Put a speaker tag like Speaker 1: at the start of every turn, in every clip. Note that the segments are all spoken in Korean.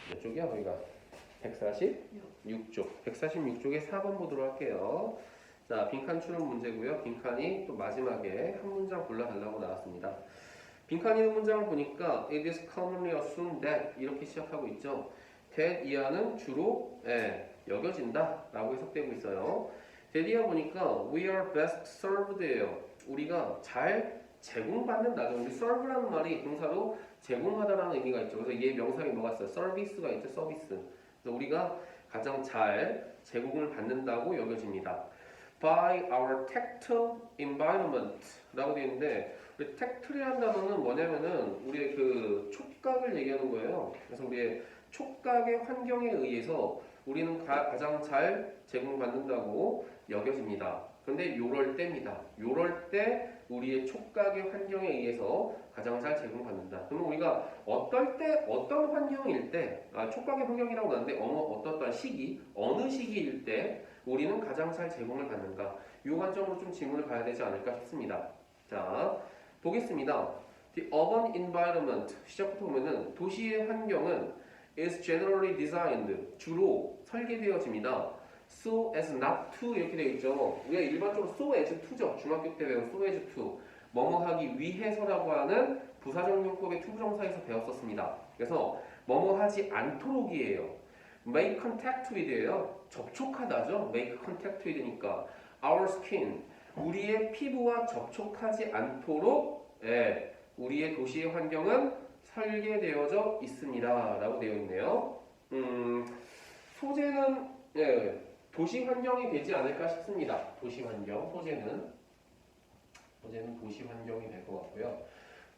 Speaker 1: 몇 쪽이야 우리가? 146쪽. 146쪽에 4번 보도록 할게요. 자, 빈칸 추론 문제고요. 빈칸이 또 마지막에 한 문장 골라달라고 나왔습니다. 빈칸 있는 문장을 보니까 it is commonly assumed that 이렇게 시작하고 있죠. that 이하는 주로 여겨진다 라고 해석되고 있어요. that 이하 보니까 we are best served예요. 우리가 잘 제공받는다죠. 우리 serve라는 말이 동사로 제공하다라는 의미가 있죠. 그래서 얘 명사이 뭐가 있어요? 서비스가 있죠. 서비스. 그래서 우리가 가장 잘 제공을 받는다고 여겨집니다. by our tactile environment 라고 되어 있는데 우리 tactile이라는 단어는 뭐냐면은 우리의 그 촉각을 얘기하는 거예요. 그래서 우리의 촉각의 환경에 의해서 우리는 가장 잘 제공받는다고 여겨집니다. 그런데 요럴 때입니다. 요럴 때 우리의 촉각의 환경에 의해서 가장 잘 제공받는다. 그러면 우리가 어떨 때, 어떤 환경일 때, 촉각의 환경이라고 하는데 어떤 시기, 어느 시기일 때 우리는 가장 잘 제공을 받는가? 이 관점으로 좀 질문을 가야 되지 않을까 싶습니다. 자, 보겠습니다. The urban environment 시작부터 보면은 도시의 환경은 is generally designed 주로 설계되어집니다. So as not to 이렇게 되어 있죠. 우리가 일반적으로 so as to죠. 중학교 때 배운 so as to 뭐뭐 하기 위해서라고 하는 부사적 용법의 투부정사에서 배웠었습니다. 그래서 뭐뭐 하지 않도록이에요. make contact with예요. 접촉하다죠. make contact with니까 our skin 우리의 피부와 접촉하지 않도록 우리의 도시의 환경은 설계되어져 있습니다. 라고 되어 있네요. 소재는 도시 환경이 되지 않을까 싶습니다. 도시 환경, 소재는 도시 환경이 될 것 같고요.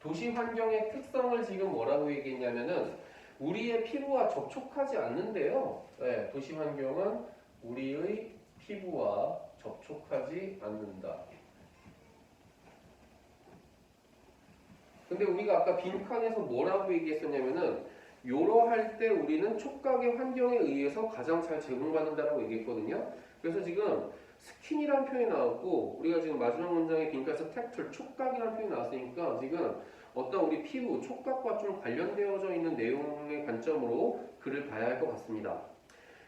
Speaker 1: 도시 환경의 특성을 지금 뭐라고 얘기했냐면은 우리의 피부와 접촉하지 않는데요. 도시 환경은 우리의 피부와 접촉하지 않는다. 근데 우리가 아까 빈칸에서 뭐라고 얘기했었냐면은 요러 할 때 우리는 촉각의 환경에 의해서 가장 잘 제공받는다라고 얘기했거든요. 그래서 지금 스킨이라는 표현이 나왔고 우리가 지금 마지막 문장에 빈칸에서 텍툴 촉각이라는 표현이 나왔으니까 지금 어떤 우리 피부, 촉각과 좀 관련되어져 있는 내용의 관점으로 글을 봐야 할 것 같습니다.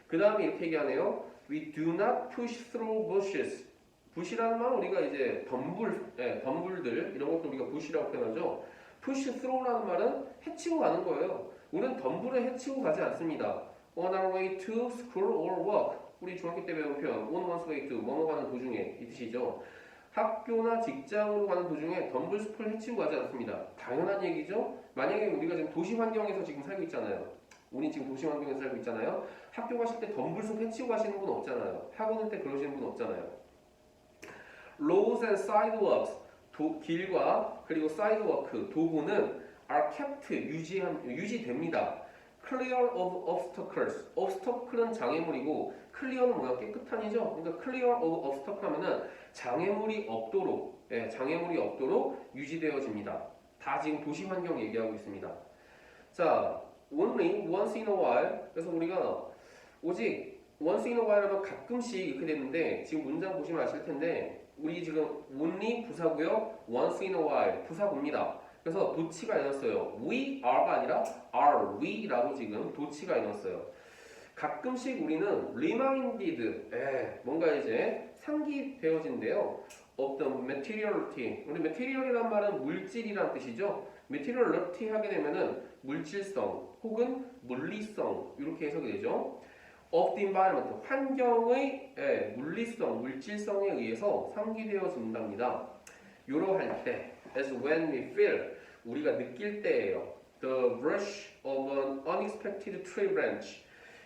Speaker 1: 그 다음에 이렇게 얘기하네요. We do not push through bushes. 부시라는 말은 우리가 이제 덤불들 이런 것도 우리가 부시라고 표현하죠. push through라는 말은 해치고 가는 거예요. 우리는 덤불을 해치고 가지 않습니다. On our way to school or work. 우리 중학교 때 배운 표현 on one's way to 뭐뭐 가는 도중에 이 뜻이죠. 학교나 직장으로 가는 도중에 덤불숲을 해치고 가지 않습니다. 당연한 얘기죠. 만약에 우리가 지금 도시 환경에서 지금 살고 있잖아요. 우리 지금 도시 환경에서 살고 있잖아요. 학교 가실 때 덤불숲 해치고 가시는 분 없잖아요. 학원 올 때 그러시는 분 없잖아요. Roads and sidewalks 길과 그리고 sidewalk 도보는 are kept 유지됩니다. Clear of obstacles. obstacle은 장애물이고 clear는 뭐야? 깨끗한이죠. 그러니까 clear of obstacle 하면은 장애물이 없도록 유지되어집니다. 다 지금 도시 환경 얘기하고 있습니다. 자, only once in a while. 그래서 우리가 오직 once in a while 하면 가끔씩 이렇게 됐는데 지금 문장 보시면 아실 텐데 우리 지금 only 부사고요. once in a while 부사고입니다. 그래서 도치가 아니었어요. we are가 아니라 are we라고 지금 도치가 아니었어요. 가끔씩 우리는 reminded 뭔가 이제 상기되어진대요. of the materiality. 우리 material이란 말은 물질이란 뜻이죠. materiality 하게 되면은 물질성 혹은 물리성 이렇게 해석이 되죠. of the environment 환경의 물리성, 물질성에 의해서 상기되어진답니다. 요러 할 때 as when we feel 우리가 느낄 때예요. The brush of an unexpected tree branch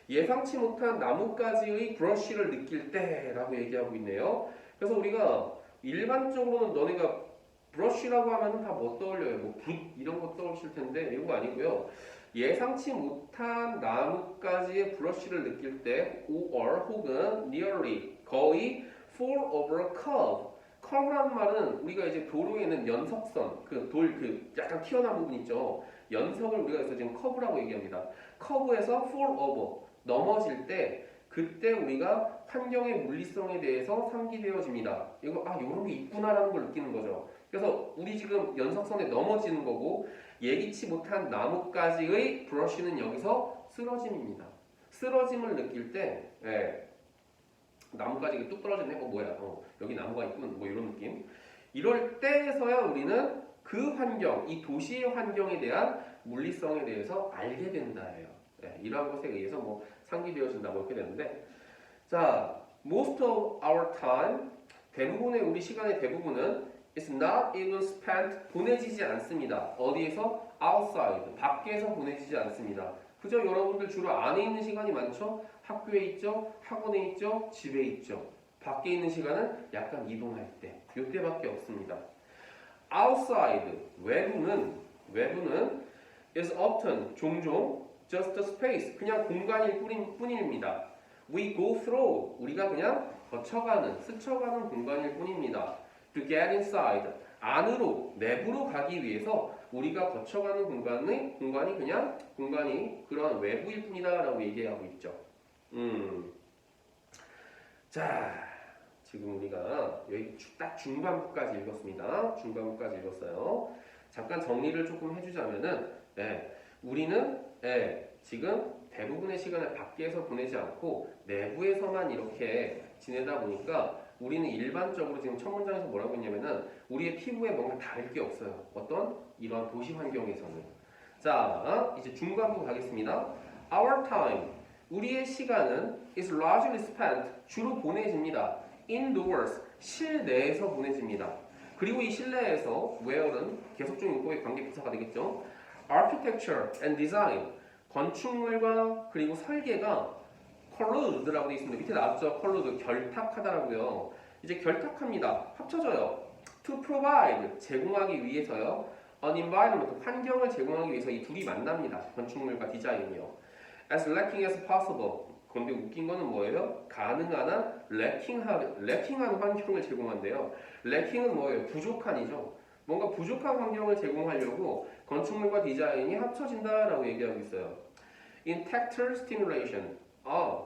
Speaker 1: 예상치 못한 나뭇가지의 브러쉬를 느낄 때라고 얘기하고 있네요. 그래서 우리가 일반적으로는 너네가 브러쉬라고 하면 다 뭐 떠올려요? 뭐 붓 이런 거 떠오르실 텐데 이런 거 아니고요. 예상치 못한 나뭇가지의 브러쉬를 느낄 때 or 혹은 nearly 거의 fall over a curve curve라는 말은 우리가 이제 도로에 있는 연석선 그 약간 튀어나온 부분 있죠. 연석을 우리가 그래서 지금 커브라고 얘기합니다. 커브에서 fall over 넘어질 때 그때 우리가 환경의 물리성에 대해서 상기되어집니다. 이거 이런 게 있구나라는 걸 느끼는 거죠. 그래서 우리 지금 연석선에 넘어지는 거고 예기치 못한 나뭇가지의 브러쉬는 여기서 쓰러짐입니다. 쓰러짐을 느낄 때 나뭇가지가 뚝 떨어졌네. 뭐야? 여기 나무가 있군. 뭐 이런 느낌. 이럴 때에서야 우리는 그 환경, 이 도시의 환경에 대한 물리성에 대해서 알게 된다예요. 이러한 것에 의해서 뭐 상기되어진다 뭐 이렇게 되는데, 자, most of our time, 대부분의 우리 시간의 대부분은 is not even spent, 보내지지 않습니다. 어디에서? outside, 밖에서 보내지지 않습니다. 그저 여러분들 주로 안에 있는 시간이 많죠? 학교에 있죠? 학원에 있죠? 집에 있죠? 밖에 있는 시간은 약간 이동할 때, 이때밖에 없습니다. outside, 외부는 is often, 종종 just a space, 그냥 공간일 뿐입니다. We go through, 우리가 그냥 거쳐가는, 스쳐가는 공간일 뿐입니다. To get inside, 안으로, 내부로 가기 위해서 우리가 거쳐가는 공간이 그런 외부일 뿐이다라고 얘기하고 있죠. 자, 지금 우리가 여기 딱 중반부까지 읽었습니다. 중반부까지 읽었어요. 잠깐 정리를 조금 해주자면은, 우리는 지금 대부분의 시간을 밖에서 보내지 않고 내부에서만 이렇게 지내다 보니까 우리는 일반적으로 지금 첫 문장에서 뭐라고 했냐면은 우리의 피부에 뭔가 다를 게 없어요. 어떤? 이런 도시 환경에서는. 자, 이제 중반부 가겠습니다. Our time, 우리의 시간은 is largely spent, 주로 보내집니다. Indoors, 실내에서 보내집니다. 그리고 이 실내에서 where는 계속적 용법의 관계 부사가 되겠죠. Architecture and design, 건축물과 그리고 설계가 collude라고 되어 있습니다. 밑에 나왔죠? collude, 결탁하다라고요. 이제 결탁합니다. 합쳐져요. To provide, 제공하기 위해서요. An environment, 환경을 제공하기 위해서 이 둘이 만납니다. 건축물과 디자인이요. As lacking as possible. 그런데 웃긴 거는 뭐예요? 가능한 한 래킹한 환경을 제공한대요. 래킹은 뭐예요? 부족한이죠. 뭔가 부족한 환경을 제공하려고 건축물과 디자인이 합쳐진다라고 얘기하고 있어요. In tactile stimulation,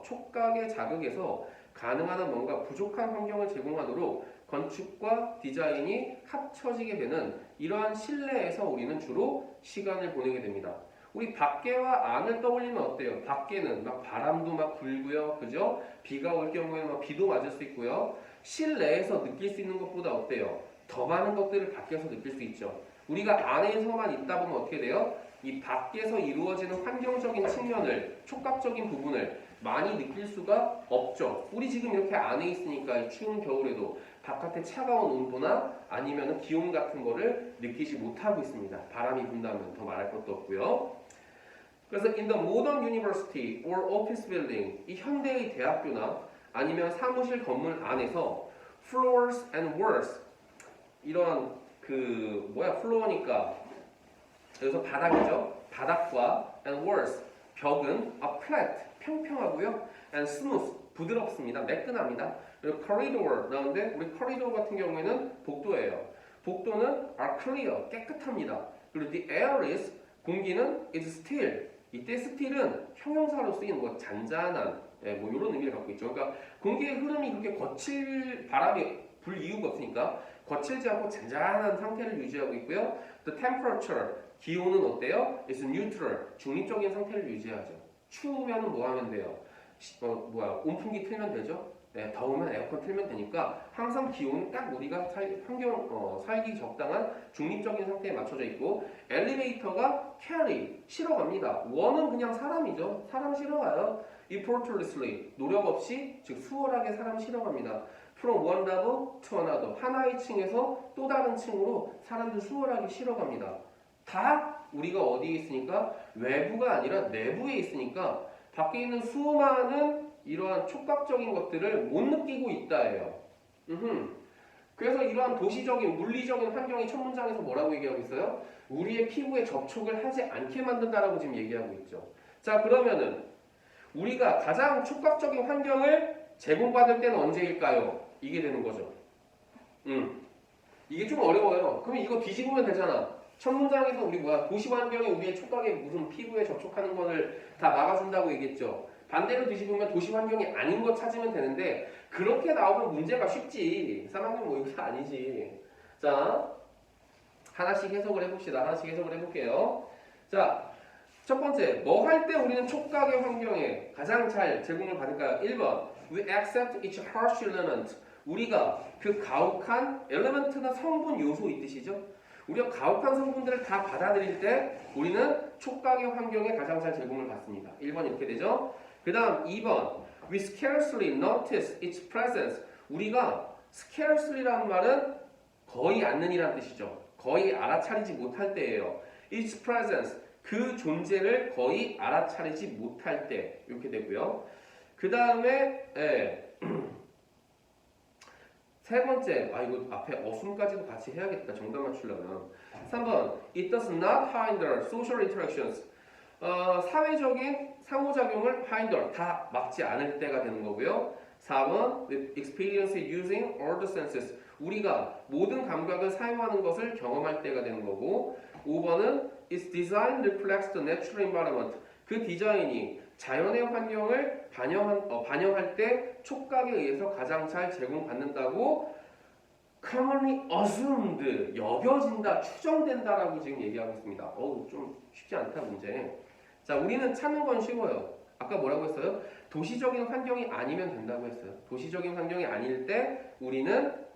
Speaker 1: 촉각의 자극에서 가능한 한 뭔가 부족한 환경을 제공하도록 건축과 디자인이 합쳐지게 되는 이러한 실내에서 우리는 주로 시간을 보내게 됩니다. 우리 밖에와 안을 떠올리면 어때요? 밖에는 막 바람도 막 불고요, 그죠? 비가 올 경우에는 막 비도 맞을 수 있고요. 실내에서 느낄 수 있는 것보다 어때요? 더 많은 것들을 밖에서 느낄 수 있죠. 우리가 안에서만 있다 보면 어떻게 돼요? 이 밖에서 이루어지는 환경적인 측면을, 촉각적인 부분을 많이 느낄 수가 없죠. 우리 지금 이렇게 안에 있으니까 추운 겨울에도 바깥의 차가운 온도나 아니면 기온 같은 거를 느끼지 못하고 있습니다. 바람이 분다면 더 말할 것도 없고요. 그래서 in the modern university or office building, 이 현대의 대학교나 아니면 사무실 건물 안에서 floors and walls, 이런 플로어니까 여기서 바닥이죠. 바닥과 and walls, 벽은 a flat, 평평하고요. and smooth, 부드럽습니다. 매끈합니다. 그리고 corridor 나오는데 우리 corridor 같은 경우에는 복도예요. 복도는 are clear, 깨끗합니다. 그리고 the air is, 공기는 is still, 이때 still은 형용사로 쓰인 잔잔한, 뭐 이런 의미를 갖고 있죠. 그러니까 공기의 흐름이 그렇게 바람이 불 이유가 없으니까 거칠지 않고 잔잔한 상태를 유지하고 있고요. The temperature, 기온은 어때요? It's neutral, 중립적인 상태를 유지하죠. 추우면 뭐 하면 돼요? 온풍기 틀면 되죠? 더우면 에어컨 틀면 되니까 항상 기온은 딱 우리가 살기 적당한 중립적인 상태에 맞춰져 있고, 엘리베이터가 carry, 실어갑니다. 원은 그냥 사람이죠. 사람 실어가요. effortlessly, 노력 없이, 즉 수월하게 사람 실어갑니다. From one level to another, 하나의 층에서 또 다른 층으로 사람들 수월하게 실어갑니다. 다 우리가 어디에 있으니까? 외부가 아니라 내부에 있으니까 밖에 있는 수많은 이러한 촉각적인 것들을 못 느끼고 있다예요. 그래서 이러한 도시적인, 물리적인 환경이 첫 문장에서 뭐라고 얘기하고 있어요? 우리의 피부에 접촉을 하지 않게 만든다라고 지금 얘기하고 있죠. 자, 그러면은 우리가 가장 촉각적인 환경을 제공받을 때는 언제일까요? 이게 되는 거죠. 이게 좀 어려워요. 그럼 이거 뒤집으면 되잖아. 첫 문장에서 우리 도시 환경이 우리의 촉각에 무슨 피부에 접촉하는 것을 다 막아준다고 얘기했죠. 반대로 뒤집으면 도시 환경이 아닌 것 찾으면 되는데 그렇게 나오면 문제가 쉽지. 3학년 모의고사 아니지. 자, 하나씩 해석을 해봅시다. 하나씩 해석을 해볼게요. 자, 첫 번째, 뭐 할 때 우리는 촉각의 환경에 가장 잘 제공을 받을까요? 1번, we accept each harsh element. 우리가 그 가혹한 element나 성분 요소 이 뜻이죠. 우리가 가혹한 성분들을 다 받아들일 때 우리는 촉각의 환경에 가장 잘 제공을 받습니다. 1번 이렇게 되죠. 그 다음 2번, we scarcely notice its presence. 우리가 scarcely라는 말은 거의 않는이라는 뜻이죠. 거의 알아차리지 못할 때예요. its presence, 그 존재를 거의 알아차리지 못할 때 이렇게 되고요. 그 다음에 세 번째, 이거 앞에 어순까지도 같이 해야겠다. 정답 맞추려면. 3번, it does not hinder social interactions. 사회적인 상호작용을 hinder, 다 막지 않을 때가 되는 거고요. 4번, with experience using all the senses. 우리가 모든 감각을 사용하는 것을 경험할 때가 되는 거고. 5번은 its design reflects the natural environment. 그 디자인이 자연의 환경을 반영할 때 촉각에 의해서 가장 잘 제공받는다고 commonly assumed, 여겨진다, 추정된다라고 지금 얘기하고 있습니다. 좀 쉽지 않다 문제. 자, 우리는 찾는 건 쉬워요. 아까 뭐라고 했어요? 도시적인 환경이 아니면 된다고 했어요. 도시적인 환경이 아닐 때 우리는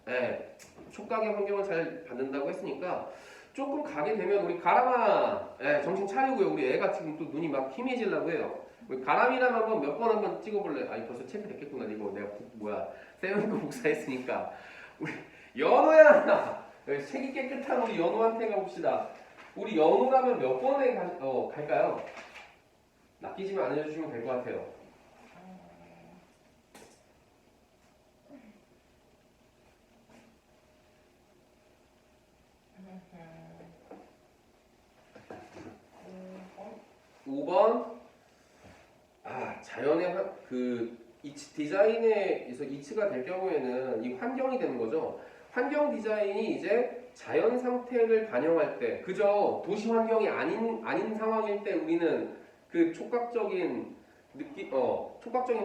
Speaker 1: 촉각의 환경을 잘 받는다고 했으니까 조금 가게 되면 우리 가람아 정신 차리고요. 우리 애가 지금 또 눈이 막 희미해지려고 해요. 우리 가람이랑 한번 몇 번 한번 찍어볼래? 벌써 체크 됐겠구나. 이거 내가 세우는 거 복사했으니까. 우리 연호야! 색이 깨끗한 우리 연호한테 가봅시다. 우리 연호라면 몇 번에 갈까요? 낚이지만 안 해주시면 될 것 같아요. 자연의 디자인에서 이치가 될 경우에는 이 환경이 되는 거죠. 환경 디자인이 이제 자연 상태를 반영할 때, 그저 도시 환경이 아닌 상황일 때 우리는 그 촉각적인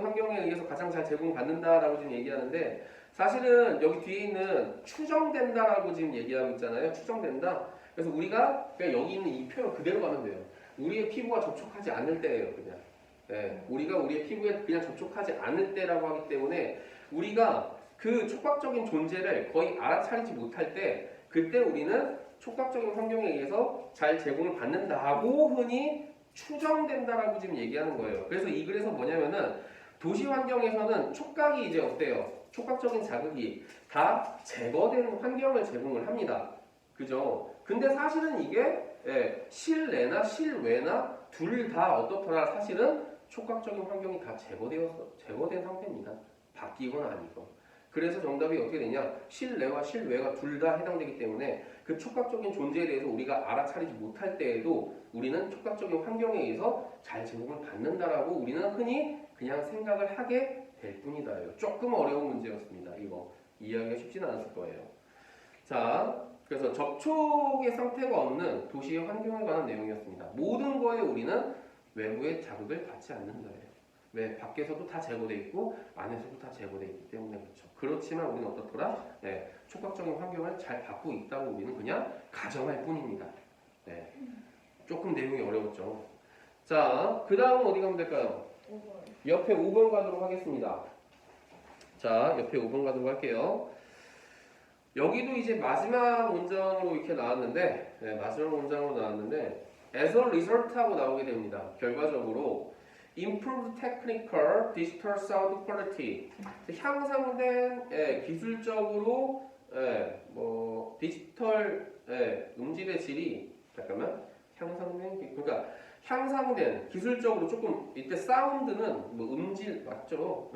Speaker 1: 환경에 의해서 가장 잘 제공받는다라고 지금 얘기하는데, 사실은 여기 뒤에 있는 추정된다라고 지금 얘기하고 있잖아요. 추정된다. 그래서 우리가 그냥 여기 있는 이 표현 그대로 가면 돼요. 우리의 피부가 접촉하지 않을 때예요, 그냥. 우리가 우리의 피부에 그냥 접촉하지 않을 때라고 하기 때문에 우리가 그 촉각적인 존재를 거의 알아차리지 못할 때 그때 우리는 촉각적인 환경에 의해서 잘 제공을 받는다고 흔히 추정된다라고 지금 얘기하는 거예요. 그래서 이 글에서 뭐냐면은 도시 환경에서는 촉각이 이제 어때요? 촉각적인 자극이 다 제거된 환경을 제공을 합니다. 그죠? 근데 사실은 이게 실내나 실외나 둘 다 어떻더라 사실은 촉각적인 환경이 다 제거된 상태입니다. 바뀌거나 아니건. 그래서 정답이 어떻게 되냐? 실내와 실외가 둘 다 해당되기 때문에 그 촉각적인 존재에 대해서 우리가 알아차리지 못할 때에도 우리는 촉각적인 환경에 의해서 잘 제공을 받는다라고 우리는 흔히 그냥 생각을 하게 될 뿐이다. 조금 어려운 문제였습니다. 이거 이해하기가 쉽지는 않았을 거예요. 자, 그래서 접촉의 상태가 없는 도시의 환경에 관한 내용이었습니다. 모든 거에 우리는 외부의 자극을 받지 않는다예요. 왜? 밖에서도 다 제거돼 있고 안에서도 다 제거돼 있기 때문에 그렇죠. 그렇지만 우리는 어떻더라? 촉각적인 환경을 잘 받고 있다고 우리는 그냥 가정할 뿐입니다. 조금 내용이 어려웠죠. 자, 그 다음은 어디 가면 될까요? 5번. 옆에 5번 가도록 하겠습니다. 자, 옆에 5번 가도록 할게요. 여기도 이제 마지막 문장으로 이렇게 나왔는데, as a result 하고 나오게 됩니다. 결과적으로 improved technical digital sound quality, 향상된 기술적으로 디지털 음질의 질이 향상된 기술적으로 조금 이때 사운드는 음질 맞죠?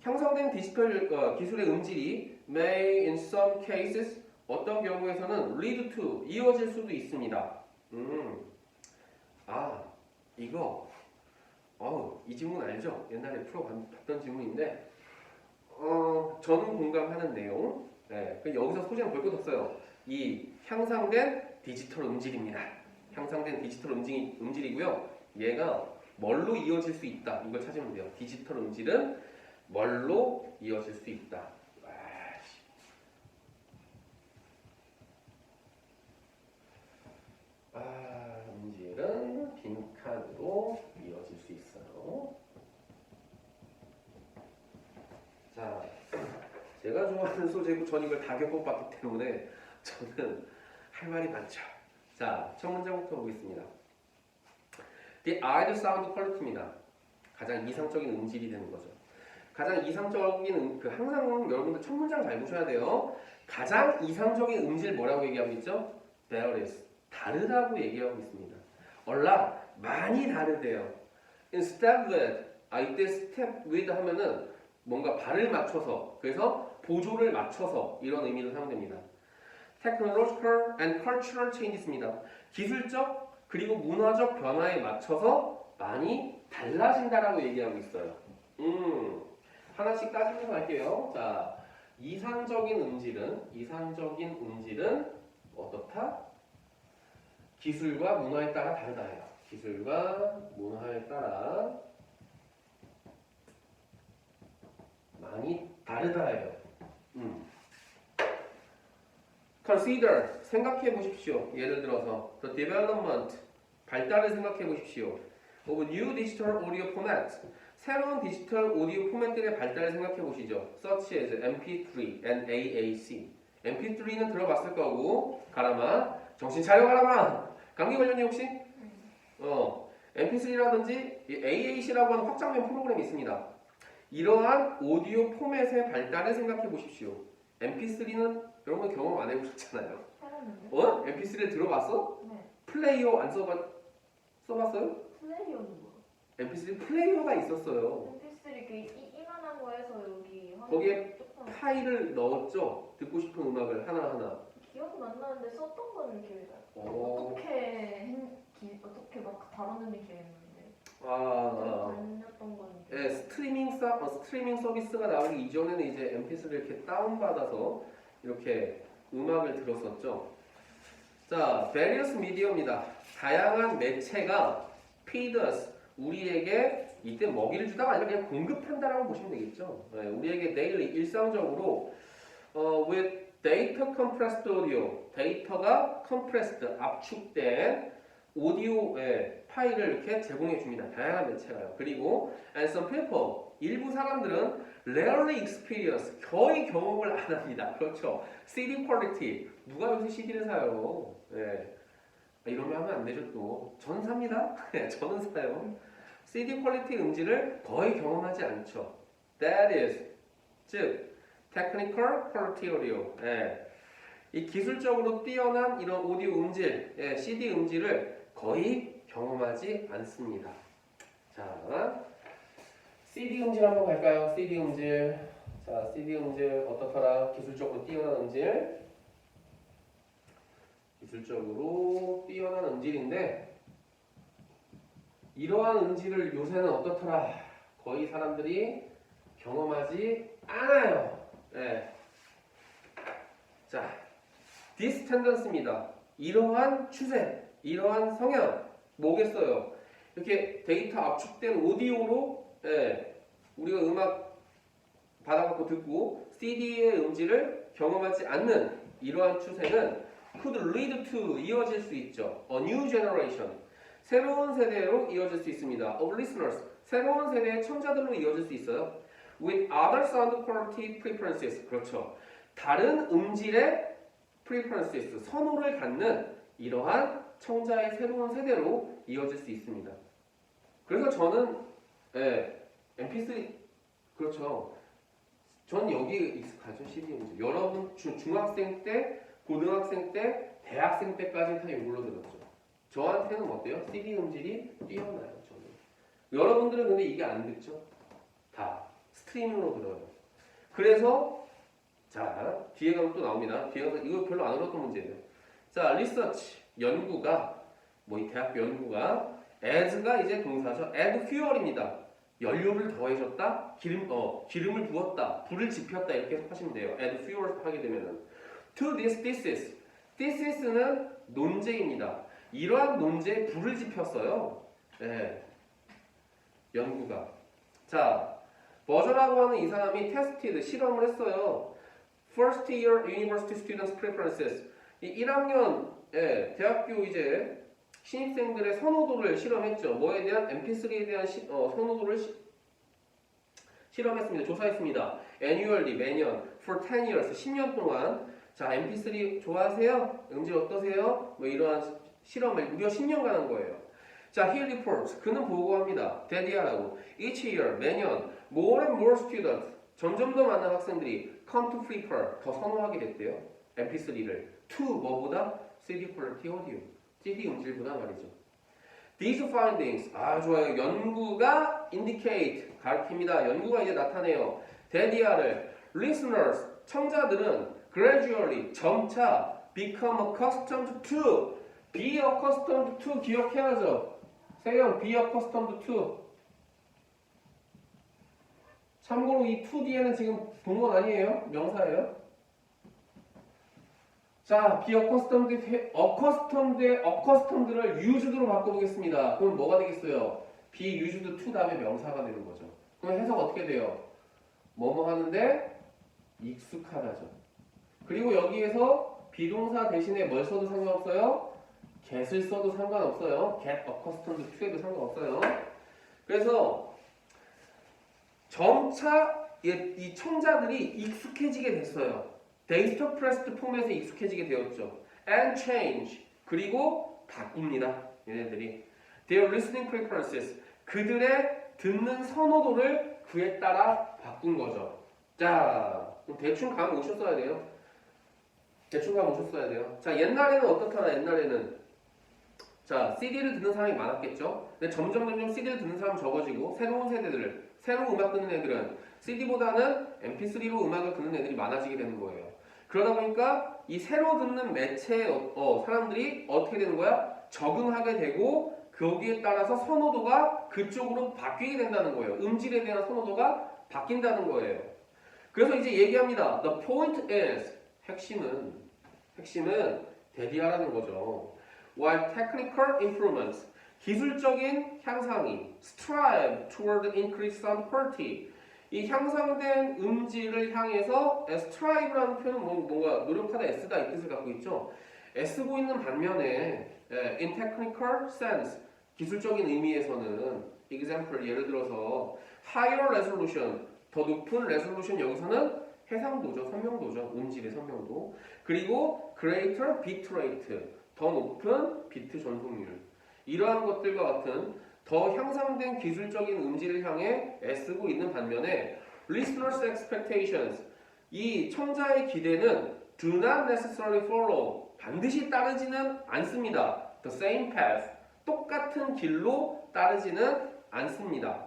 Speaker 1: 향상된 디지털 기술의 음질이 may in some cases 어떤 경우에서는 lead to 이어질 수도 있습니다. 이거 이 질문 알죠? 옛날에 봤던 질문인데 저는 공감하는 내용. 여기서 소재는 볼 것 없어요. 이 향상된 디지털 음질입니다. 향상된 디지털 음질이고요. 얘가 뭘로 이어질 수 있다. 이걸 찾으면 돼요. 디지털 음질은 뭘로 이어질 수 있다. 제가 좋아하는 소재고 전 이걸 다 겪어봤기 때문에 저는 할 말이 많죠. 자, 첫 문장부터 보겠습니다. The eyed sound quality입니다. 가장 이상적인 음질이 되는 거죠. 가장 이상적인 항상 여러분들 첫 문장 잘 보셔야 돼요. 가장 이상적인 음질 뭐라고 얘기하고 있죠? There is. 다르다고 얘기하고 있습니다. 얼라 많이 다르대요. Instead with, 이때 step with 하면은 뭔가 발을 맞춰서, 그래서 보조를 맞춰서 이런 의미로 사용됩니다. Technological and cultural changes입니다. 기술적 그리고 문화적 변화에 맞춰서 많이 달라진다라고 얘기하고 있어요. 하나씩 따지면서 갈게요. 자, 이상적인 음질은 어떻다? 기술과 문화에 따라 다르다예요. 기술과 문화에 따라 많이 다르다예요. Consider, 생각해 보십시오. 예를 들어서 the development, 발달을 생각해 보십시오. of new digital audio format, 새로운 디지털 오디오 포맷들의 발달을 생각해 보시죠. such as MP3 and AAC. MP3는 들어봤을 거고, 가라마, 정신 차려 가라마. 감기 걸렸니 혹시? MP3라든지 AAC라고 하는 확장된 프로그램이 있습니다. 이러한 오디오 포맷의 발달을 생각해 보십시오. MP3는 여러분 경험 안 해보셨잖아요. MP3를 들어봤어?
Speaker 2: 네.
Speaker 1: 플레이어 안 써봤어요?
Speaker 2: 플레이어는 뭐야?
Speaker 1: MP3 플레이어가 있었어요.
Speaker 2: MP3 이만한 거에서 여기
Speaker 1: 거기에
Speaker 2: 조금
Speaker 1: 파일을 넣었죠. 듣고 싶은 음악을 하나하나.
Speaker 2: 기억은 안 나는데 썼던 거는 기억이 나요.
Speaker 1: 오.
Speaker 2: 어떻게 막 다뤘는지 기억이 나는데. 다녔던 건.
Speaker 1: 네, 스트리밍 서비스가 나오기 이전에는 이제 MP3를 이렇게 다운받아서 이렇게 음악을 들었었죠. 자, various media입니다. 다양한 매체가 feed us, 우리에게 이때 먹이를 주다가 아니라 그냥 공급한다라고 보시면 되겠죠. 네, 우리에게 daily 일상적으로 with data compressed audio, 데이터가 compressed, 압축된 오디오 파일을 이렇게 제공해 줍니다. 다양한 매체가요. 그리고 and some people, 일부 사람들은 rarely experience, 거의 경험을 안 합니다. 그렇죠. CD quality, 누가 요새 CD를 사요? 네. 이러면 하면 안 되죠 또. 전 삽니다. 저는 사요. CD 퀄리티 음질을 거의 경험하지 않죠. That is, 즉 technical quality audio. 이 기술적으로 뛰어난 이런 오디오 음질, CD 음질을 거의 경험하지 않습니다. 자, CD 음질 한번 갈까요? CD 음질. 자, CD 음질 어떻더라? 기술적으로 뛰어난 음질. 기술적으로 뛰어난 음질인데 이러한 음질을 요새는 어떻더라? 거의 사람들이 경험하지 않아요. 자, this tendency입니다. 이러한 추세, 이러한 성향 뭐겠어요? 이렇게 데이터 압축된 오디오로 우리가 음악 받아갖고 듣고 CD의 음질을 경험하지 않는 이러한 추세는 could lead to, 이어질 수 있죠. A new generation, 새로운 세대로 이어질 수 있습니다. Of listeners, 새로운 세대의 청자들로 이어질 수 있어요. With other sound quality preferences, 그렇죠. 다른 음질의 preferences, 선호를 갖는 이러한 청자의 새로운 세대로 이어질 수 있습니다. 그래서 저는 MP3, 그렇죠. 전 여기 익숙하죠. CD 음질. 여러분 중학생 때, 고등학생 때, 대학생 때까지 다 이걸로 들었죠. 저한테는 어때요? CD 음질이 뛰어나요. 저는. 여러분들은 근데 이게 안 듣죠? 다 스트리밍으로 들어요. 그래서 자, 뒤에 가면 또 나옵니다. 뒤에 가면 이거 별로 안 어려웠던 문제예요. 자, 리서치, 연구가 이 대학교 연구가 as가 이제 동사죠. add fuel입니다. 연료를 더해줬다, 기름을 부었다, 불을 지폈다 이렇게 해석하시면 돼요. add fuel 하게 되면은 to this thesis, thisis는 논제입니다. 이러한 논제에 불을 지폈어요. 연구가. 자, 버저라고 하는 이 사람이 테스티드, 실험을 했어요. First year university students preferences. 이 1학년 대학교 이제 신입생들의 선호도를 실험했죠. 뭐에 대한 MP3에 대한 선호도를 실험했습니다. 조사했습니다. annually 매년 for 10 years 10년 동안 자 MP3 좋아하세요? 음질 어떠세요? 뭐 이러한 실험을 무려 10년간 한 거예요. 자, he reports 그는 보고합니다. 대디아라고 each year 매년 more and more students 점점 더 많은 학생들이 come to prefer 더 선호하게 됐대요. MP3를 to 뭐보다 CD quality audio CD 음질보다 말이죠. These findings 아 좋아요. 연구가 indicate 가르칩니다. 연구가 이제 나타내요. 대디아를 listeners 청자들은 gradually 점차 become accustomed to be accustomed to 기억해야죠. 세영 be accustomed to 참고로 이 to 뒤에는 지금 동원 아니에요? 명사예요. 자, be accustomed를 used로 바꿔보겠습니다. 그럼 뭐가 되겠어요? be used to 다음에 명사가 되는 거죠. 그럼 해석 어떻게 돼요? 뭐뭐 하는데 익숙하다죠. 그리고 여기에서 비동사 대신에 뭘 써도 상관없어요? get을 써도 상관없어요. get accustomed to에도 상관없어요. 그래서 점차 이 청자들이 익숙해지게 됐어요. 데이터 프레스트 폼에서 익숙해지게 되었죠. And change 그리고 바꿉니다. 얘네들이 their listening preferences 그들의 듣는 선호도를 그에 따라 바꾼 거죠. 자, 대충 감 오셨어야 돼요. 대충 감 오셨어야 돼요. 자, 옛날에는 어떻다나 옛날에는 자, CD를 듣는 사람이 많았겠죠. 근데 점점 CD를 듣는 사람 적어지고 새로운 세대들, 새로운 음악 듣는 애들은 CD보다는 MP3로 음악을 듣는 애들이 많아지게 되는 거예요. 그러다 보니까 이 새로 듣는 매체에 사람들이 어떻게 되는 거야? 적응하게 되고 거기에 따라서 선호도가 그쪽으로 바뀌게 된다는 거예요. 음질에 대한 선호도가 바뀐다는 거예요. 그래서 이제 얘기합니다. The point is 핵심은 대비하라는 거죠. While technical improvements 기술적인 향상이 strive toward increased sound quality 이 향상된 음질을 향해서 strive라는 표현은 뭔가 노력하다 S다 이 뜻을 갖고 있죠. 애쓰고 있는 반면에 in technical sense 기술적인 의미에서는 example 예를 들어서 higher resolution 더 높은 resolution 여기서는 해상도죠. 선명도죠. 음질의 선명도. 그리고 greater bit rate 더 높은 비트 전송률 이러한 것들과 같은 더 향상된 기술적인 음질을 향해 애쓰고 있는 반면에 listeners' expectations 이 청자의 기대는 do not necessarily follow 반드시 따르지는 않습니다. the same path 똑같은 길로 따르지는 않습니다.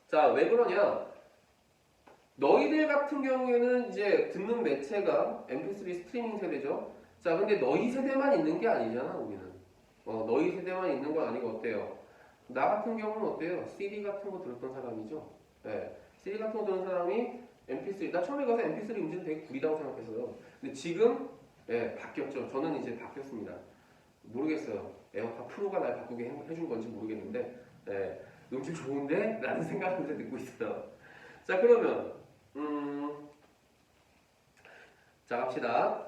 Speaker 1: 자, 왜 그러냐? 너희들 같은 경우에는 이제 듣는 매체가 MP3 스트리밍 세대죠. 자, 근데 너희 세대만 있는 게 아니잖아, 우리는. 너희 세대만 있는 건 아니고 어때요? 나 같은 경우는 어때요? CD 같은 거 들었던 사람이죠. 네. CD 같은 거 들은 사람이 MP3, 나 처음에 가서 MP3 음질은 되게 구리다고 생각했어요. 근데 지금 바뀌었죠. 저는 이제 바뀌었습니다. 모르겠어요. 에어팟 프로가 날 바꾸게 해준 건지 모르겠는데 음질 좋은데? 라는 생각을 듣고 있어요. 자, 그러면 자, 갑시다.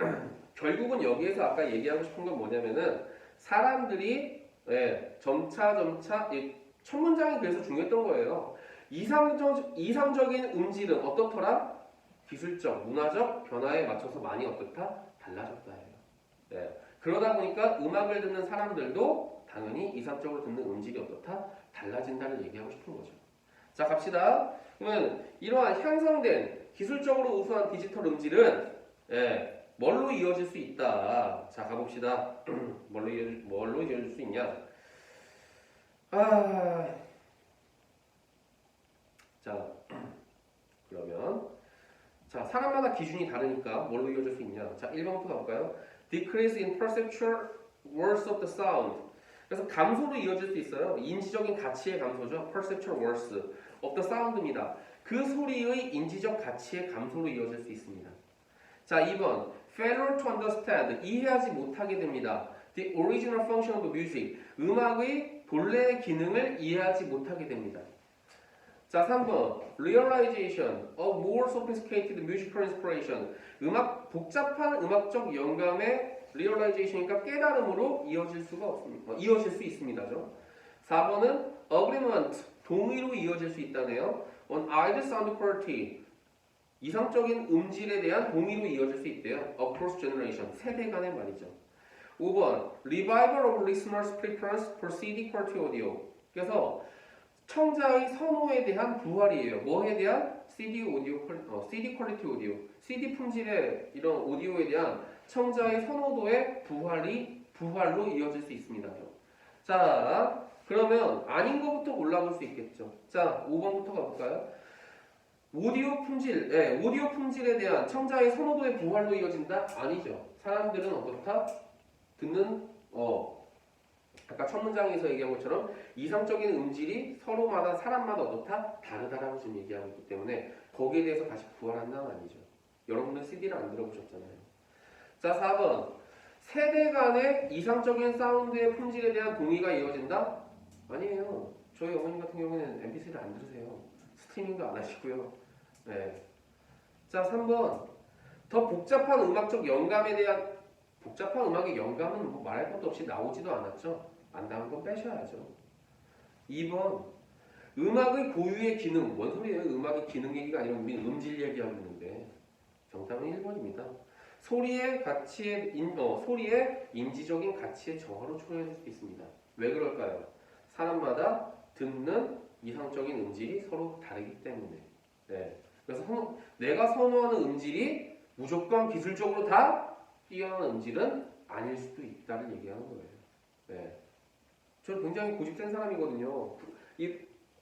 Speaker 1: 결국은 여기에서 아까 얘기하고 싶은 건 뭐냐면은 사람들이 점차 첫 문장이 그래서 중요했던 거예요. 이상적인 음질은 어떻더라? 기술적, 문화적 변화에 맞춰서 많이 어떻다? 달라졌다예요. 그러다 보니까 음악을 듣는 사람들도 당연히 이상적으로 듣는 음질이 어떻다? 달라진다를 얘기하고 싶은 거죠. 자, 갑시다. 그러면 이러한 향상된 기술적으로 우수한 디지털 음질은 뭘로 이어질 수 있다. 자, 가봅시다. 뭘로 이어질 수 있냐? 자, 그러면 자, 사람마다 기준이 다르니까 뭘로 이어질 수 있냐? 자, 1번부터 가볼까요? Decrease in perceptual worth of the sound. 그래서 감소로 이어질 수 있어요. 인지적인 가치의 감소죠. Perceptual worth of the sound입니다. 그 소리의 인지적 가치의 감소로 이어질 수 있습니다. 자, 2번 failure to understand 이해하지 못하게 됩니다. The original function of music 음악의 본래의 기능을 이해하지 못하게 됩니다. 자, 3번 realization of more sophisticated musical inspiration 복잡한 음악적 영감의 realization이니까 깨달음으로 이어질 수 있습니다죠. 4번은 agreement 동의로 이어질 수 있다네요. On either sound quality. 이상적인 음질에 대한 동의로 이어질 수 있대요. Across generation. 세대 간의 말이죠. 5번. Revival of listeners' preference for CD quality audio. 그래서 청자의 선호에 대한 부활이에요. 뭐에 대한? CD 퀄리티 오디오. CD 품질의 이런 오디오에 대한 청자의 선호도의 부활로 이어질 수 있습니다. 자, 그러면 아닌 것부터 골라볼 수 있겠죠. 자, 5번부터 가볼까요? 오디오 품질에 대한 청자의 선호도의 부활로 이어진다? 아니죠. 사람들은 어떻다? 듣는 아까 첫 문장에서 얘기한 것처럼 이상적인 음질이 서로마다 사람마다 어떻다? 다르다라고 지금 얘기하고 있기 때문에 거기에 대해서 다시 부활한다는 아니죠. 여러분들 CD를 안 들어보셨잖아요. 자, 4번. 세대 간의 이상적인 사운드의 품질에 대한 동의가 이어진다? 아니에요. 저희 어머님 같은 경우에는 MP3를 안 들으세요. 스트리밍도 안 하시고요. 네. 자, 3번. 더 복잡한 음악적 영감에 대한 복잡한 음악의 영감은 뭐 말할 것도 없이 나오지도 않았죠. 안 나온 건 빼셔야죠. 2번. 음악의 고유의 기능. 뭔 소리예요? 음악의 기능 얘기가 아니라 우리 음질 얘기하고 있는데. 정답은 1번입니다. 소리의 인지적인 가치의 저하로 초래될 수 있습니다. 왜 그럴까요? 사람마다 듣는 이상적인 음질이 서로 다르기 때문에. 네. 그래서 내가 선호하는 음질이 무조건 기술적으로 다 뛰어난 음질은 아닐 수도 있다를 얘기하는 거예요. 네. 저는 굉장히 고집센 사람이거든요.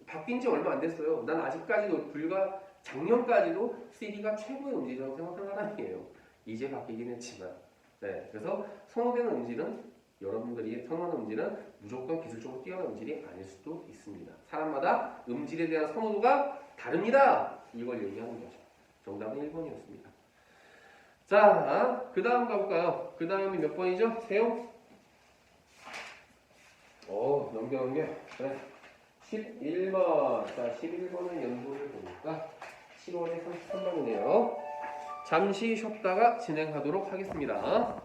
Speaker 1: 바뀐 지 얼마 안 됐어요. 난 아직까지도 불과 작년까지도 CD가 최고의 음질이라고 생각하는 사람이에요. 이제 바뀌긴 했지만. 네. 그래서 선호되는 음질은 여러분들이 선호하는 음질은 무조건 기술적으로 뛰어난 음질이 아닐 수도 있습니다. 사람마다 음질에 대한 선호도가 다릅니다. 이걸 얘기하는 거죠. 정답은 1번이었습니다. 자, 그 다음 가볼까요? 그 다음이 몇 번이죠? 세용? 넘겨. 그래. 11번. 자, 11번의 연도를 보니까 7월의 33번이네요. 잠시 쉬었다가 진행하도록 하겠습니다.